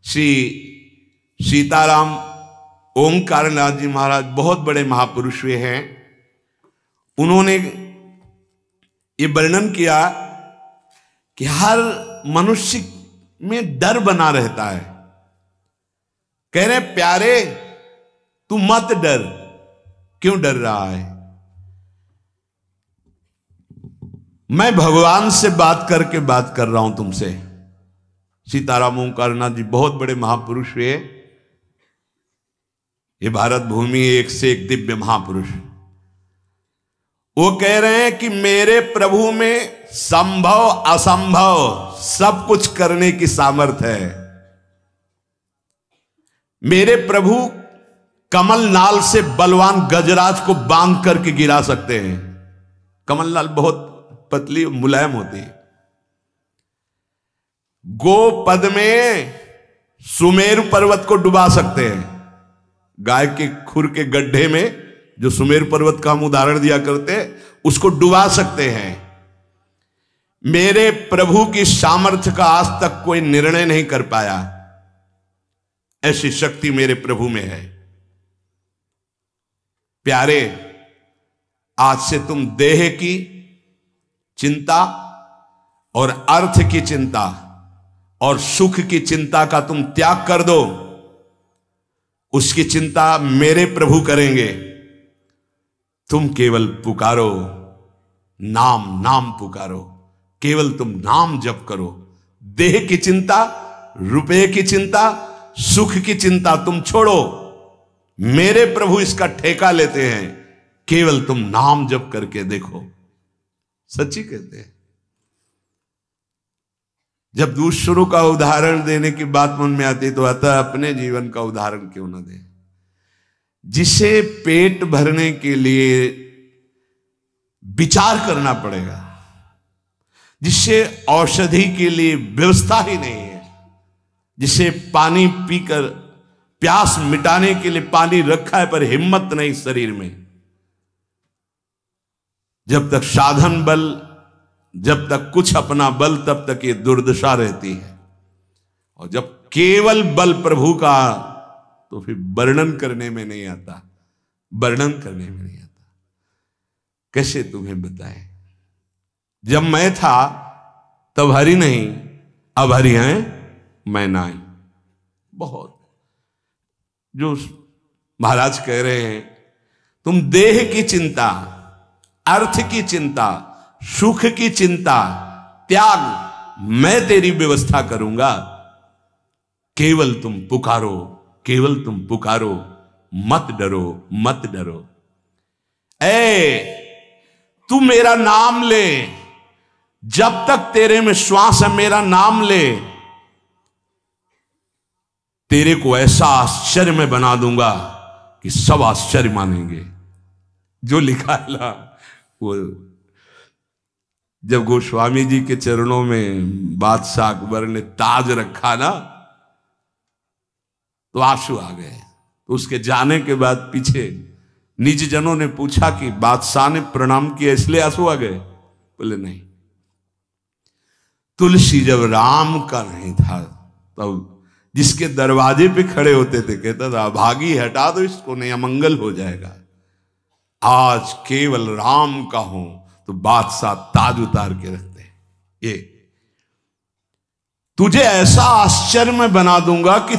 श्री सीताराम ओंकारनाथ जी महाराज बहुत बड़े महापुरुष हुए हैं। उन्होंने ये वर्णन किया कि हर मनुष्य में डर बना रहता है। कह रहे प्यारे तू मत डर, क्यों डर रहा है? मैं भगवान से बात करके बात कर रहा हूं तुमसे। सीताराम ओंकारनाथ जी बहुत बड़े महापुरुष हुए। ये भारत भूमि एक से एक दिव्य महापुरुष। वो कह रहे हैं कि मेरे प्रभु में संभव असंभव सब कुछ करने की सामर्थ्य है। मेरे प्रभु कमल नाल से बलवान गजराज को बांध करके गिरा सकते हैं। कमल नाल बहुत पतली मुलायम होती है। गोपद में सुमेरु पर्वत को डुबा सकते हैं। गाय के खुर के गड्ढे में जो सुमेरु पर्वत का हम उदाहरण दिया करते हैं, उसको डुबा सकते हैं। मेरे प्रभु की सामर्थ्य का आज तक कोई निर्णय नहीं कर पाया। ऐसी शक्ति मेरे प्रभु में है। प्यारे, आज से तुम देह की चिंता और अर्थ की चिंता और सुख की चिंता का तुम त्याग कर दो। उसकी चिंता मेरे प्रभु करेंगे। तुम केवल पुकारो, नाम नाम पुकारो, केवल तुम नाम जप करो। देह की चिंता, रुपए की चिंता, सुख की चिंता तुम छोड़ो। मेरे प्रभु इसका ठेका लेते हैं। केवल तुम नाम जप करके देखो। सच्ची कहते हैं। जब दूसरों का उदाहरण देने की बात मन में आती तो अतः अपने जीवन का उदाहरण क्यों न दे। जिसे पेट भरने के लिए विचार करना पड़ेगा, जिससे औषधि के लिए व्यवस्था ही नहीं है, जिसे पानी पीकर प्यास मिटाने के लिए पानी रखा है पर हिम्मत नहीं शरीर में, जब तक साधन बल, जब तक कुछ अपना बल, तब तक ये दुर्दशा रहती है। और जब केवल बल प्रभु का, तो फिर वर्णन करने में नहीं आता। वर्णन करने में नहीं आता। कैसे तुम्हें बताएं? जब मैं था तब हरि नहीं, अब हरि हैं मैं नाई। बहुत जो महाराज कह रहे हैं, तुम देह की चिंता, अर्थ की चिंता, सुख की चिंता त्याग, मैं तेरी व्यवस्था करूंगा। केवल तुम पुकारो, केवल तुम पुकारो, मत डरो, मत डरो। तू मेरा नाम ले, जब तक तेरे में श्वास है मेरा नाम ले। तेरे को ऐसा आश्चर्य में बना दूंगा कि सब आश्चर्य मानेंगे। जो लिखा है ना, वो जब गोस्वामी जी के चरणों में बादशाह अकबर ने ताज रखा ना, तो आंसू आ गए। तो उसके जाने के बाद पीछे निज जनों ने पूछा कि बादशाह ने प्रणाम किया इसलिए आंसू आ गए? बोले नहीं, तुलसी जब राम का नहीं था तब जिसके दरवाजे पे खड़े होते थे कहता था भागी हटा दो इसको, नहीं अमंगल हो जाएगा। आज केवल राम का हो तो बादशाह ताज उतार के रखते हैं। ये तुझे ऐसा आश्चर्य में बना दूंगा कि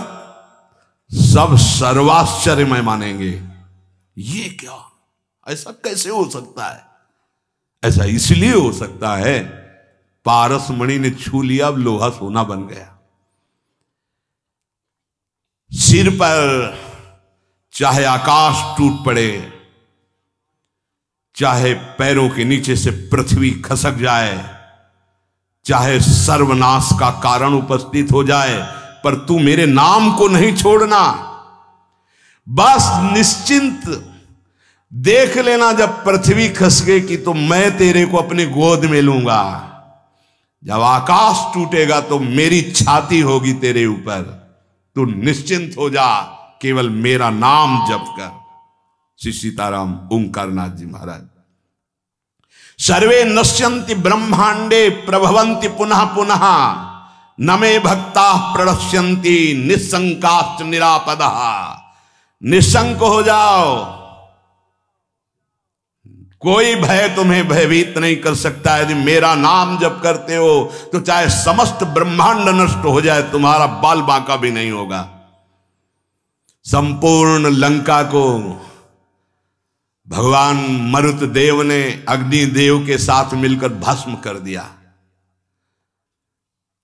सब सर्वाश्चर्य में मानेंगे। ये क्या, ऐसा कैसे हो सकता है? ऐसा इसलिए हो सकता है, पारस मणि ने छू लिया, अब लोहा सोना बन गया। सिर पर चाहे आकाश टूट पड़े, चाहे पैरों के नीचे से पृथ्वी खसक जाए, चाहे सर्वनाश का कारण उपस्थित हो जाए, पर तू मेरे नाम को नहीं छोड़ना। बस निश्चिंत देख लेना, जब पृथ्वी खस गई तो मैं तेरे को अपनी गोद में लूंगा। जब आकाश टूटेगा तो मेरी छाती होगी तेरे ऊपर। तू निश्चिंत हो जा, केवल मेरा नाम जप कर। श्री सीताराम ओंकारनाथ जी महाराज। सर्वे नश्यन्ति ब्रह्मांडे प्रभवन्ति पुनः पुनः न मे भक्ता प्रणश्यन्ति निशंकाश्च निरापदः। निशंक हो जाओ, कोई भय तुम्हें भयभीत नहीं कर सकता। यदि मेरा नाम जप करते हो तो चाहे समस्त ब्रह्मांड नष्ट हो जाए, तुम्हारा बाल बांका भी नहीं होगा। संपूर्ण लंका को भगवान मरुत देव ने अग्निदेव के साथ मिलकर भस्म कर दिया।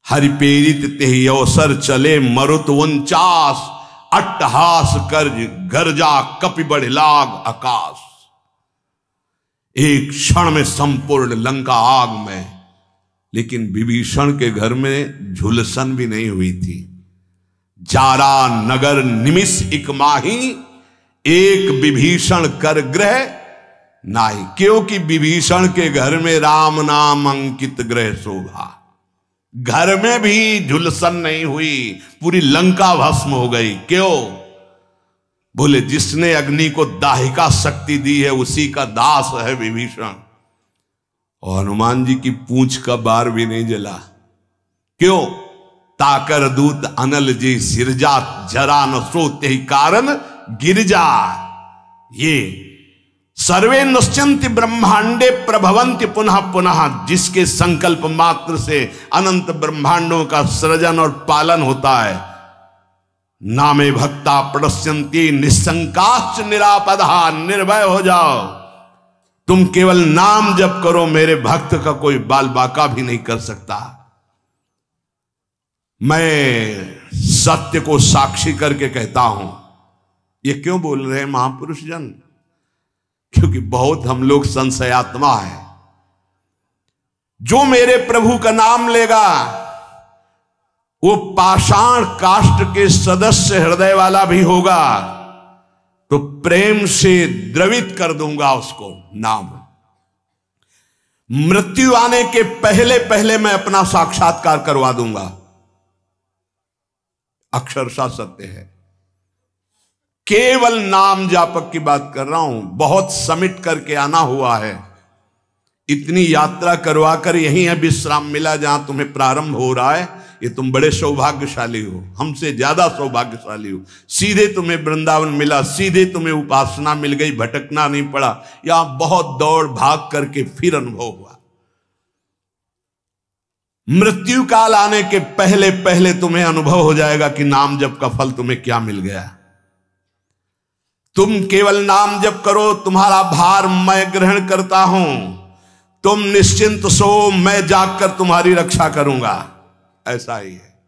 हरिपेरित तेहि अवसर चले मरुत 49, अट्टहास कर गर्जा कपि बढ़ लाग आकाश। एक क्षण में संपूर्ण लंका आग में। लेकिन विभीषण के घर में झुलसन भी नहीं हुई थी। जारा नगर निमिष इक माही, एक विभीषण कर ग्रह नाही। क्योंकि विभीषण के घर में राम नाम अंकित ग्रह शोभा। घर में भी झुलसन नहीं हुई, पूरी लंका भस्म हो गई। क्यों? बोले जिसने अग्नि को दाहिका शक्ति दी है उसी का दास है विभीषण। और हनुमान जी की पूंछ का बार भी नहीं जला। क्यों? ताकर दूत अनल जी सिरजा, जरा न सोते ही कारण गिरजा। ये सर्वे नश्यन्ति ब्रह्मांडे प्रभवन्ति पुनः पुनः, जिसके संकल्प मात्र से अनंत ब्रह्मांडों का सृजन और पालन होता है। नामे भक्ता प्रणश्यन्ति निशंकाश्च निरापदः। निर्भय हो जाओ, तुम केवल नाम जप करो, मेरे भक्त का कोई बाल बाका भी नहीं कर सकता। मैं सत्य को साक्षी करके कहता हूं। ये क्यों बोल रहे हैं महापुरुष जन? क्योंकि बहुत हम लोग संशयात्मा है। जो मेरे प्रभु का नाम लेगा वो पाषाण काष्ठ के सदस्य हृदय वाला भी होगा, तो प्रेम से द्रवित कर दूंगा उसको नाम। मृत्यु आने के पहले पहले मैं अपना साक्षात्कार करवा दूंगा। अक्षरशः सत्य है। केवल नाम जापक की बात कर रहा हूं। बहुत समिट करके आना हुआ है। इतनी यात्रा करवा कर यही है विश्राम मिला जहां तुम्हें प्रारंभ हो रहा है। ये तुम बड़े सौभाग्यशाली हो, हमसे ज्यादा सौभाग्यशाली हो। सीधे तुम्हें वृंदावन मिला, सीधे तुम्हें उपासना मिल गई, भटकना नहीं पड़ा। यहां बहुत दौड़ भाग करके फिर अनुभव हुआ। मृत्यु काल आने के पहले पहले तुम्हें अनुभव हो जाएगा कि नाम जप का फल तुम्हें क्या मिल गया। तुम केवल नाम जप करो, तुम्हारा भार मैं ग्रहण करता हूं। तुम निश्चिंत सो, मैं जागकर तुम्हारी रक्षा करूंगा। ऐसा ही है।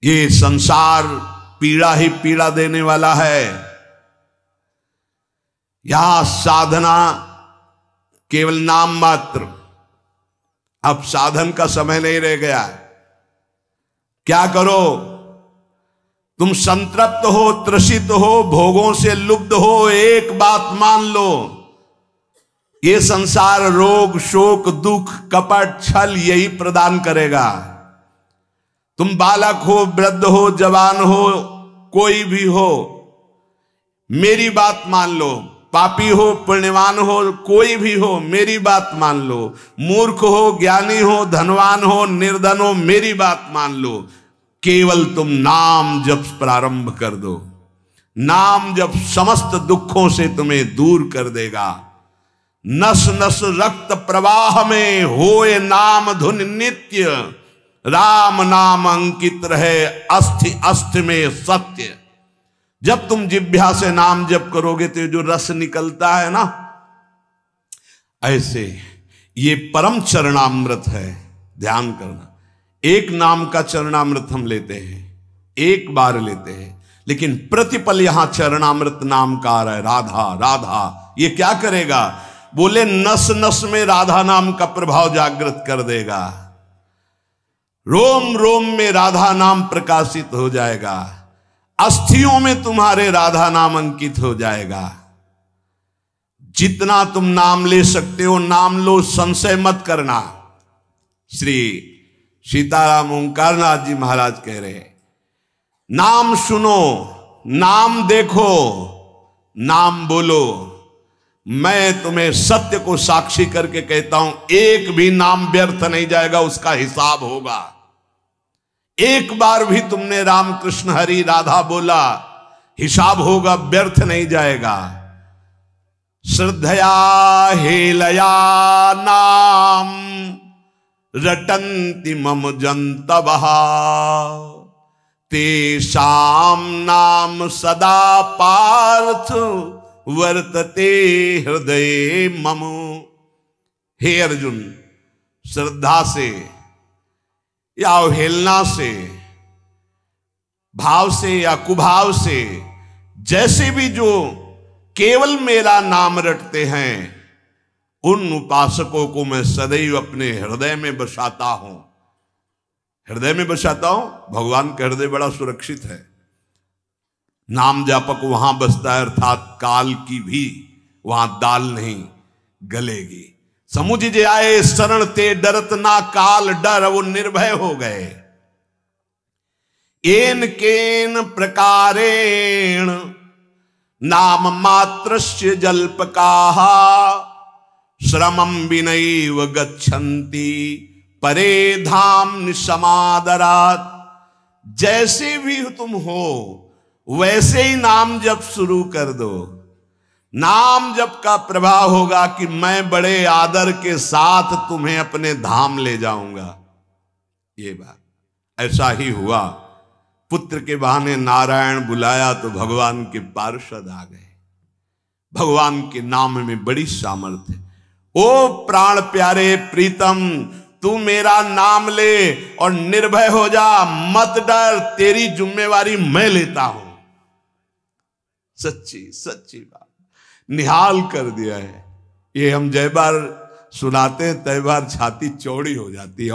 ये संसार पीड़ा ही पीड़ा देने वाला है। यहां साधना केवल नाम मात्र। अब साधन का समय नहीं रह गया। क्या करो? तुम संतृप्त हो, त्रसित हो, भोगों से लुब्ध हो, एक बात मान लो, ये संसार रोग शोक दुख कपट छल यही प्रदान करेगा। तुम बालक हो, वृद्ध हो, जवान हो, कोई भी हो, मेरी बात मान लो। पापी हो, पुण्यवान हो, कोई भी हो, मेरी बात मान लो। मूर्ख हो, ज्ञानी हो, धनवान हो, निर्धन हो, मेरी बात मान लो। केवल तुम नाम जप प्रारंभ कर दो। नाम जप समस्त दुखों से तुम्हें दूर कर देगा। नस नस रक्त प्रवाह में होए नाम धुन नित्य, राम नाम अंकित रहे अस्थि अस्थि में सत्य। जब तुम जिह्वा से नाम जप करोगे तो जो रस निकलता है ना, ऐसे ये परम चरणामृत है। ध्यान करना, एक नाम का चरणामृत हम लेते हैं, एक बार लेते हैं, लेकिन प्रतिपल यहां चरणामृत नाम का आ रहा है। राधा राधा, ये क्या करेगा? बोले नस नस में राधा नाम का प्रभाव जागृत कर देगा। रोम रोम में राधा नाम प्रकाशित हो जाएगा। अस्थियों में तुम्हारे राधा नाम अंकित हो जाएगा। जितना तुम नाम ले सकते हो नाम लो, संशय मत करना। श्री सीताराम ओंकारनाथ जी महाराज कह रहे हैं, नाम सुनो, नाम देखो, नाम बोलो, मैं तुम्हें सत्य को साक्षी करके कहता हूं, एक भी नाम व्यर्थ नहीं जाएगा, उसका हिसाब होगा। एक बार भी तुमने राम कृष्ण हरि राधा बोला, हिसाब होगा, व्यर्थ नहीं जाएगा। श्रद्धया हेलया नाम रटन्ति मम जंतवः तेषाम नाम सदा पार्थ वर्तते हृदय मम। हे अर्जुन, श्रद्धा से या अवहेलना से, भाव से या कुभाव से, जैसे भी जो केवल मेरा नाम रटते हैं, उन उपासकों को मैं सदैव अपने हृदय में बसाता हूं। हृदय में बसाता हूं, भगवान का हृदय बड़ा सुरक्षित है। नाम जापक वहां बसता है, अर्थात काल की भी वहां दाल नहीं गलेगी। समुझ जे आए शरण ते डरत ना काल डर, वो निर्भय हो गए। एन केन प्रकारेण नाम मात्रस्य जल्पकाः श्रमं विनैव गच्छन्ति परे धाम निसमादरात्। जैसे भी तुम हो वैसे ही नाम जप शुरू कर दो। नाम जप का प्रभाव होगा कि मैं बड़े आदर के साथ तुम्हें अपने धाम ले जाऊंगा। ये बात ऐसा ही हुआ। पुत्र के बहाने नारायण बुलाया तो भगवान के पार्षद आ गए। भगवान के नाम में बड़ी सामर्थ्य है। ओ प्राण प्यारे प्रीतम, तू मेरा नाम ले और निर्भय हो जा, मत डर, तेरी जिम्मेवारी मैं लेता हूं। सच्ची सच्ची बात निहाल कर दिया है। ये हम जय बार सुनाते हैं तय बार छाती चौड़ी हो जाती है,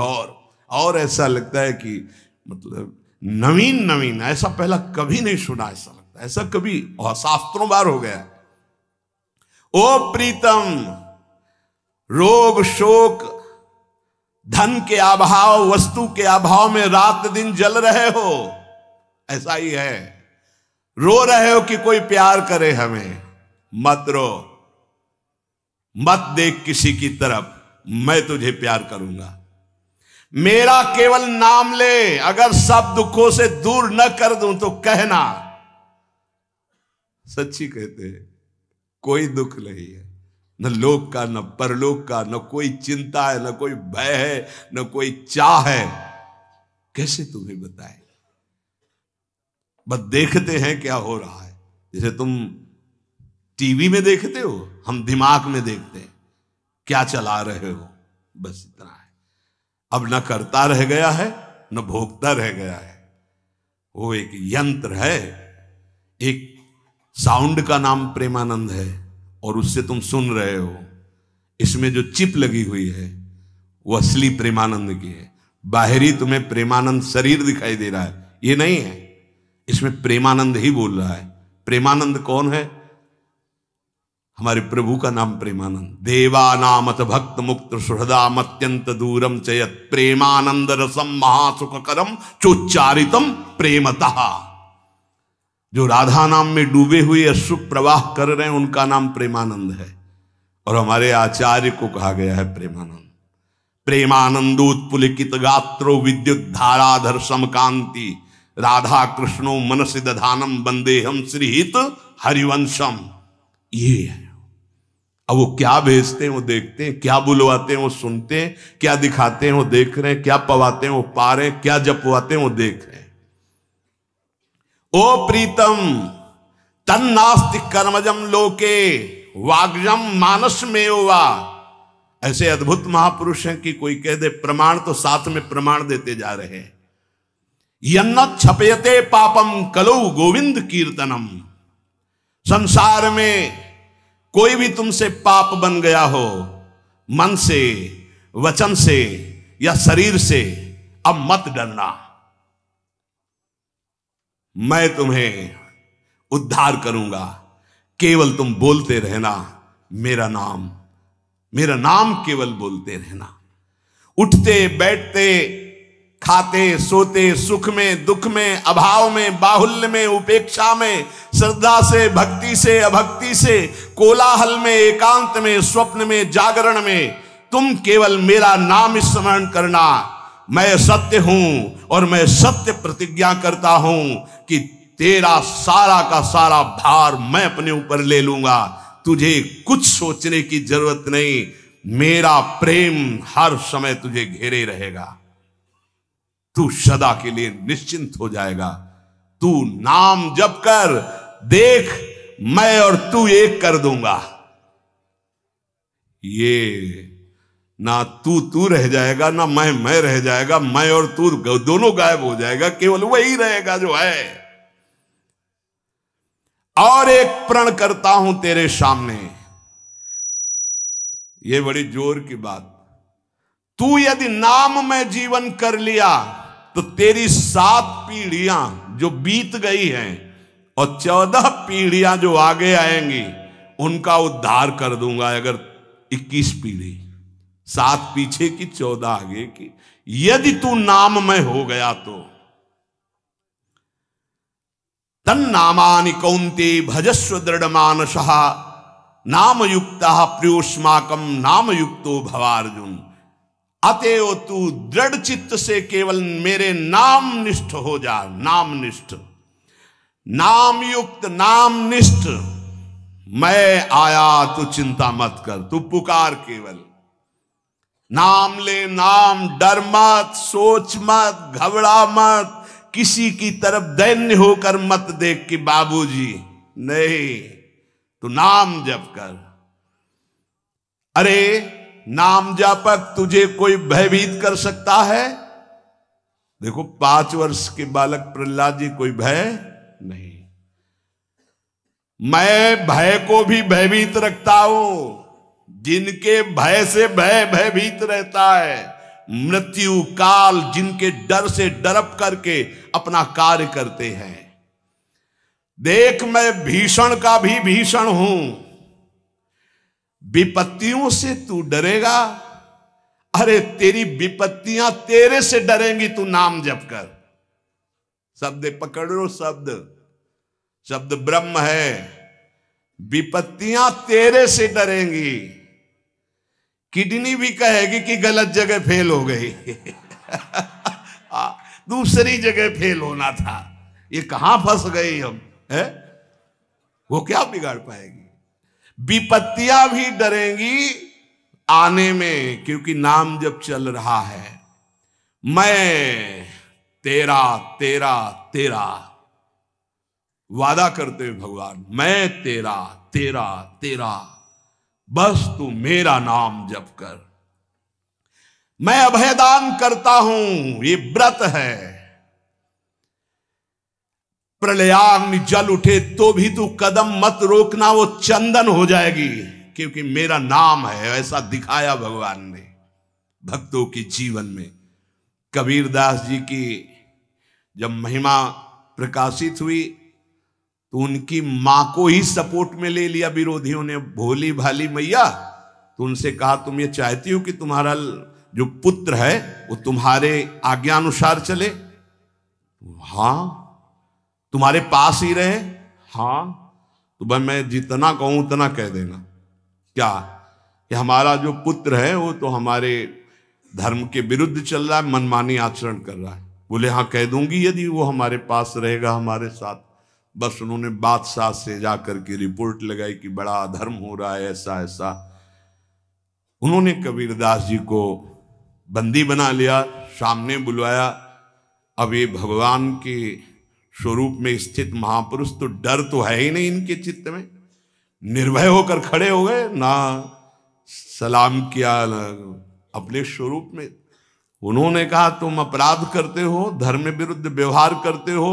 और ऐसा लगता है कि मतलब नवीन नवीन, ऐसा पहला कभी नहीं सुना। ऐसा लगता है ऐसा कभी शास्त्रों बार हो गया। ओ प्रीतम, रोग शोक धन के अभाव, वस्तु के अभाव में रात दिन जल रहे हो, ऐसा ही है। रो रहे हो कि कोई प्यार करे हमें, मत रो, मत देख किसी की तरफ, मैं तुझे प्यार करूंगा। मेरा केवल नाम ले, अगर सब दुखों से दूर न कर दूं तो कहना। सच्ची कहते हैं, कोई दुख नहीं है, न लोक का, न परलोक का, न कोई चिंता है, न कोई भय है, न कोई चाह है। कैसे तुम्हें बताए, बस देखते हैं क्या हो रहा है। जैसे तुम टीवी में देखते हो, हम दिमाग में देखते हैं क्या चला रहे हो, बस इतना है। अब न करता रह गया है, न भोगता रह गया है। वो एक यंत्र है, एक साउंड का नाम प्रेमानंद है, और उससे तुम सुन रहे हो। इसमें जो चिप लगी हुई है वो असली प्रेमानंद की है। बाहरी तुम्हें प्रेमानंद शरीर दिखाई दे रहा है, ये नहीं है। इसमें प्रेमानंद ही बोल रहा है। प्रेमानंद कौन है? हमारे प्रभु का नाम प्रेमानंद। देवा नामत भक्त मुक्त सुहृदाम अत्यंत दूरम चयत प्रेमानंद रसम महासुखकरम चोच्चारितम प्रेमतः। जो राधा नाम में डूबे हुए अश्रु प्रवाह कर रहे हैं, उनका नाम प्रेमानंद है। और हमारे आचार्य को कहा गया है प्रेमानंद। प्रेमानंदोत्पुलिकित गात्रो विद्युत धाराधर समकांति राधा कृष्णो मनसि दधानम वंदेहम श्रीहित हरिवंशम। ये है। अब वो क्या भेजते हैं वो देखते हैं, क्या बुलवाते हैं वो सुनते हैं, क्या दिखाते हैं वो देख रहे हैं, क्या पवाते हैं वो पा रहे हैं, क्या जपवाते हैं वो देख रहे हैं। ओ प्रीतम, तन्नास्ति कर्मजम लोके वाग्जम मानस में वा। ऐसे अद्भुत महापुरुष हैं कि कोई कह दे प्रमाण तो साथ में प्रमाण देते जा रहे हैं। यन्न छपयते पापम कलो गोविंद कीर्तनम। संसार में कोई भी तुमसे पाप बन गया हो, मन से, वचन से या शरीर से, अब मत डरना, मैं तुम्हें उद्धार करूंगा। केवल तुम बोलते रहना मेरा नाम, मेरा नाम केवल बोलते रहना। उठते बैठते, खाते सोते, सुख में दुख में, अभाव में बाहुल्य में, उपेक्षा में, श्रद्धा से, भक्ति से, अभक्ति से, कोलाहल में, एकांत में, स्वप्न में, जागरण में तुम केवल मेरा नाम स्मरण करना। मैं सत्य हूं और मैं सत्य प्रतिज्ञा करता हूं कि तेरा सारा का सारा भार मैं अपने ऊपर ले लूंगा। तुझे कुछ सोचने की जरूरत नहीं, मेरा प्रेम हर समय तुझे घेरे रहेगा। तू सदा के लिए निश्चिंत हो जाएगा। तू नाम जप कर देख, मैं और तू एक कर दूंगा। ये ना तू रह जाएगा, ना मैं रह जाएगा। मैं और तू दोनों गायब हो जाएगा, केवल वही रहेगा जो है। और एक प्रण करता हूं तेरे सामने, ये बड़ी जोर की बात। तू यदि नाम में जीवन कर लिया तो तेरी 7 पीढ़ियां जो बीत गई हैं और 14 पीढ़ियां जो आगे आएंगी उनका उद्धार कर दूंगा। अगर 21 पीढ़ी, 7 पीछे की 14 आगे की, यदि तू नाम में हो गया तो। तन्नामानि कौन्ते भजस्व दृढ़ मानसः नाम युक्तः प्रियोष्माकम नाम युक्तो भवार्जुन। अतएव तू दृढ़ चित्त से केवल मेरे नाम निष्ठ हो जा। नाम निष्ठ, नाम युक्त, नाम निष्ठ। मैं आया, तू चिंता मत कर, तू पुकार केवल। नाम ले नाम, डर मत, सोच मत, घबरा मत, किसी की तरफ दैन्य होकर मत देख कि बाबूजी, नहीं, तू नाम जप कर। अरे नाम जापक तुझे कोई भयभीत कर सकता है? देखो 5 वर्ष के बालक प्रहलाद जी, कोई भय नहीं। मैं भय को भी भयभीत रखता हूं। जिनके भय से भय भयभीत रहता है, मृत्यु काल जिनके डर से डरप करके अपना कार्य करते हैं। देख, मैं भीषण का भी भीषण हूं। विपत्तियों से तू डरेगा? अरे तेरी विपत्तियां तेरे से डरेंगी, तू नाम जप कर। शब्द पकड़ो, शब्द शब्द ब्रह्म है। विपत्तियां तेरे से डरेंगी। किडनी भी कहेगी कि गलत जगह फेल हो गई दूसरी जगह फेल होना था, ये कहां फंस गई हम, है? वो क्या बिगाड़ पाएगी? विपत्तियां भी डरेंगी आने में, क्योंकि नाम जब चल रहा है। मैं तेरा तेरा तेरा वादा करते हुए भगवान, मैं तेरा तेरा तेरा, बस तू मेरा नाम जप कर। मैं अभयदान करता हूं, ये व्रत है। प्रलयाग्नि जल उठे तो भी तू कदम मत रोकना, वो चंदन हो जाएगी, क्योंकि मेरा नाम है। ऐसा दिखाया भगवान ने भक्तों के जीवन में। कबीरदास जी की जब महिमा प्रकाशित हुई तो उनकी मां को ही सपोर्ट में ले लिया विरोधियों ने। भोली भाली मैया, तो उनसे कहा तुम ये चाहती हो कि तुम्हारा जो पुत्र है वो तुम्हारे आज्ञा अनुसार चले? हाँ। तुम्हारे पास ही रहे? हाँ। तो भाई मैं जितना कहूं उतना कह देना। क्या कि हमारा जो पुत्र है वो तो हमारे धर्म के विरुद्ध चल रहा है, मनमानी आचरण कर रहा है। बोले हाँ कह दूंगी, यदि वो हमारे पास रहेगा हमारे साथ। बस उन्होंने बादशाह से जाकर के रिपोर्ट लगाई कि बड़ा अधर्म हो रहा है, ऐसा ऐसा। उन्होंने कबीरदास जी को बंदी बना लिया, सामने बुलवाया। अब ये भगवान के स्वरूप में स्थित महापुरुष, तो डर तो है ही नहीं इनके चित्त में। निर्भय होकर खड़े हो गए, ना सलाम किया, ना अपने स्वरूप में। उन्होंने कहा तुम अपराध करते हो, धर्म विरुद्ध व्यवहार करते हो,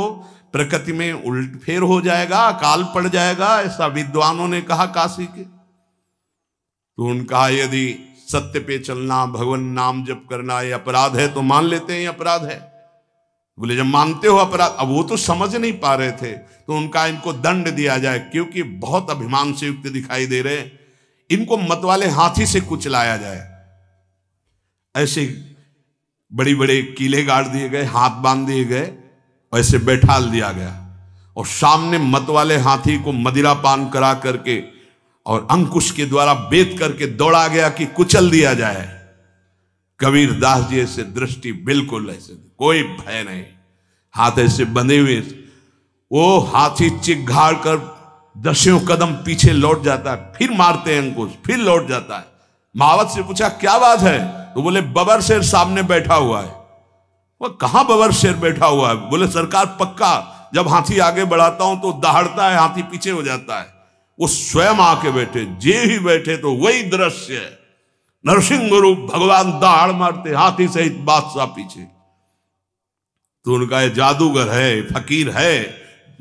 प्रकृति में उल्ट फेर हो जाएगा, अकाल पड़ जाएगा, ऐसा विद्वानों ने कहा काशी के। तो उनका यदि सत्य पे चलना, भगवान नाम जप करना ये अपराध है तो मान लेते हैं ये अपराध है। बोले जब मानते हो अपराध, अब वो तो समझ नहीं पा रहे थे, तो उनका इनको दंड दिया जाए, क्योंकि बहुत अभिमान से युक्त दिखाई दे रहे, इनको मतवाले हाथी से कुचलाया जाए। ऐसे बड़ी बड़े कीले गाड़ दिए गए, हाथ बांध दिए गए, ऐसे बैठाल दिया गया। और सामने मत वाले हाथी को मदिरा पान करा करके और अंकुश के द्वारा बेत करके दौड़ा गया कि कुचल दिया जाए। कबीरदास जी ऐसे दृष्टि बिल्कुल ऐसे, कोई भय नहीं, हाथ ऐसे बंधे हुए, वो हाथी चिघाड़ कर 10 कदम पीछे लौट जाता है, फिर मारते हैं अंकुश, फिर लौट जाता है। महावत से पूछा क्या बात है, तो बोले बबर शेर सामने बैठा हुआ है। वो कहां बबर शेर बैठा हुआ है? बोले सरकार पक्का जब हाथी आगे बढ़ाता हूं तो दहाड़ता है, हाथी पीछे हो जाता है। वो स्वयं आके बैठे, जे ही बैठे तो वही दृश्य है, नरसिंह रूप भगवान दहाड़ मारते, हाथी सहित बादशाह पीछे। तो उनका ये जादूगर है, फकीर है,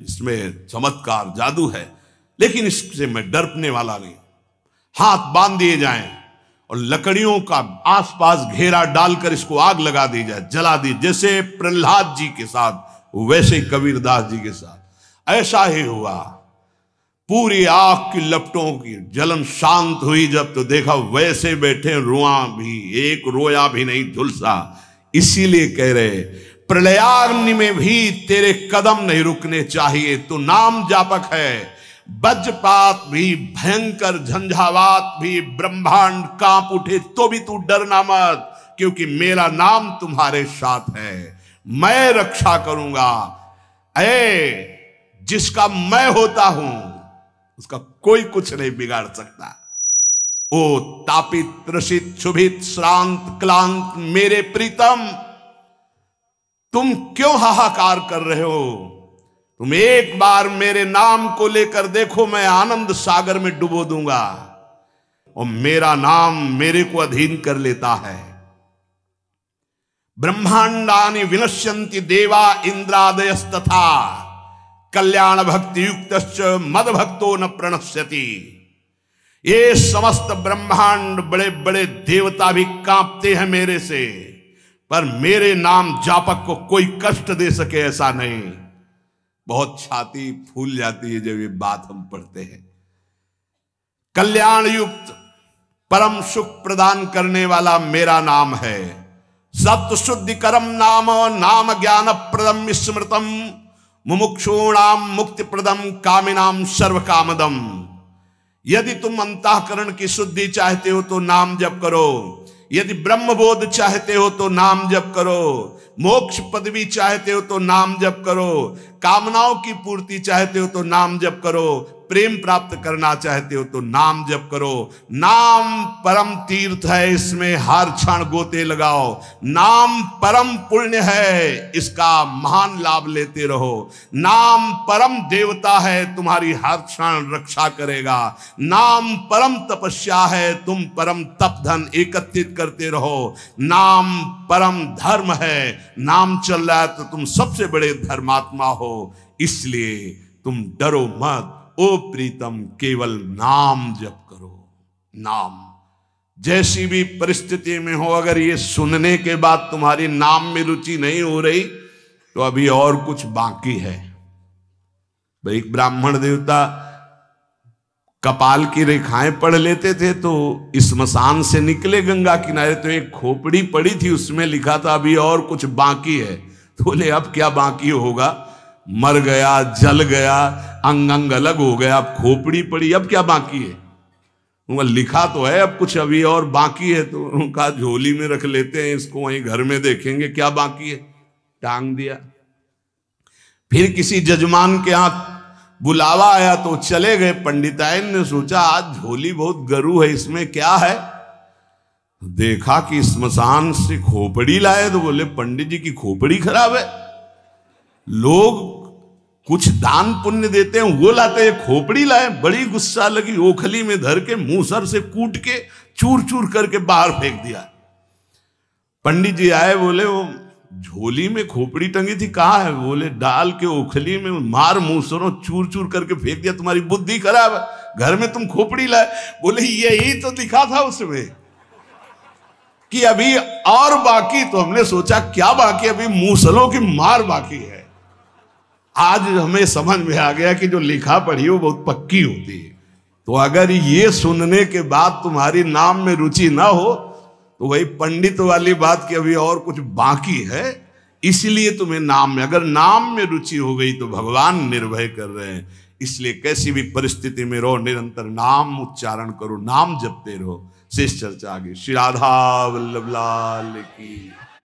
इसमें चमत्कार जादू है, लेकिन इससे मैं डरने वाला नहीं। हाथ बांध दिए जाएं और लकड़ियों का आसपास घेरा डालकर इसको आग लगा दी जाए, जला दी, जैसे प्रहलाद जी के साथ वैसे कबीरदास जी के साथ ऐसा ही हुआ। पूरी आग की लपटों की जलन शांत हुई जब, तो देखा वैसे बैठे, रुआ भी एक रोया भी नहीं झुलसा। इसीलिए कह रहे प्रलयाग्नि में भी तेरे कदम नहीं रुकने चाहिए, तो नाम जापक है। वज्रपात भी, भयंकर झंझावात भी, ब्रह्मांड कांप उठे तो भी तू डरना मत, क्योंकि मेरा नाम तुम्हारे साथ है, मैं रक्षा करूंगा। जिसका मैं होता हूं उसका कोई कुछ नहीं बिगाड़ सकता। ओ तापित त्रसित क्षुभित श्रांत क्लांत मेरे प्रीतम, तुम क्यों हाहाकार कर रहे हो? तुम एक बार मेरे नाम को लेकर देखो, मैं आनंद सागर में डुबो दूंगा। और मेरा नाम मेरे को अधीन कर लेता है। ब्रह्मांडानि विनश्यन्ति देवा इंद्रादयस्तथा, कल्याण भक्ति युक्तश्च मद भक्तो न प्रणश्यति। ये समस्त ब्रह्मांड, बड़े बड़े देवता भी कांपते हैं मेरे से, पर मेरे नाम जापक को कोई कष्ट दे सके ऐसा नहीं। बहुत छाती फूल जाती है जब ये बात हम पढ़ते हैं। कल्याण युक्त परम सुख प्रदान करने वाला मेरा नाम है। सत्य शुद्धि करम नाम, नाम ज्ञान प्रदम स्मृतम, मुमुक्षूणाम मुक्ति प्रदम, कामिनाम सर्व कामदम। यदि तुम अंतःकरण की शुद्धि चाहते हो तो नाम जप करो, यदि ब्रह्मबोध चाहते हो तो नाम जप करो, मोक्ष पदवी चाहते हो तो नाम जप करो, कामनाओं की पूर्ति चाहते हो तो नाम जप करो, प्रेम प्राप्त करना चाहते हो तो नाम जप करो। नाम परम तीर्थ है, इसमें हर क्षण गोते लगाओ। नाम परम पुण्य है, इसका महान लाभ लेते रहो। नाम परम देवता है, तुम्हारी हर क्षण रक्षा करेगा। नाम परम तपस्या है, तुम परम तप धन एकत्रित करते रहो। नाम परम धर्म है, नाम चल रहा है तो तुम सबसे बड़े धर्मात्मा हो, इसलिए तुम डरो मत। ओ प्रीतम, केवल नाम जप करो। नाम जैसी भी परिस्थिति में हो, अगर ये सुनने के बाद तुम्हारी नाम में रुचि नहीं हो रही तो अभी और कुछ बाकी है। भाई ब्राह्मण देवता कपाल की रेखाएं पढ़ लेते थे तो स्मशान से निकले गंगा किनारे तो एक खोपड़ी पड़ी थी, उसमें लिखा था अभी और कुछ बाकी है। तो बोले अब क्या बाकी होगा, मर गया, जल गया, अंग अंग अलग हो गया, अब खोपड़ी पड़ी, अब क्या बाकी है? उनका लिखा तो है अब कुछ अभी और बाकी है, तो उनका झोली में रख लेते हैं, इसको वहीं घर में देखेंगे क्या बाकी है, टांग दिया। फिर किसी जजमान के यहाँ बुलावा आया तो चले गए। पंडिताइन ने सोचा आज झोली बहुत गरू है, इसमें क्या है? देखा कि स्मशान से खोपड़ी लाए, तो बोले पंडित जी की खोपड़ी खराब है। लोग कुछ दान पुण्य देते हैं, वो लाते हैं, खोपड़ी लाए। बड़ी गुस्सा लगी, ओखली में धर के मूसर से कूट के चूर चूर करके बाहर फेंक दिया। पंडित जी आए, बोले वो झोली में खोपड़ी टंगी थी, कहाँ है? बोले डाल के ओखली में मार मूसरों चूर चूर करके फेंक दिया, तुम्हारी बुद्धि खराब है, घर में तुम खोपड़ी लाए। बोले यही तो लिखा था उसमें कि अभी और बाकी। तो हमने सोचा क्या बाकी, अभी मूसलों की मार बाकी है। आज हमें समझ में आ गया कि जो लिखा पढ़ी वो बहुत पक्की होती है। तो अगर ये सुनने के बाद तुम्हारी नाम में रुचि ना हो तो वही पंडित वाली बात कि अभी और कुछ बाकी है, इसलिए तुम्हें नाम में, अगर नाम में रुचि हो गई तो भगवान निर्भय कर रहे हैं। इसलिए कैसी भी परिस्थिति में रहो, निरंतर नाम उच्चारण करो, नाम जपते रहो। शेष चर्चा आगे। श्री राधा वल्लभ लाल की।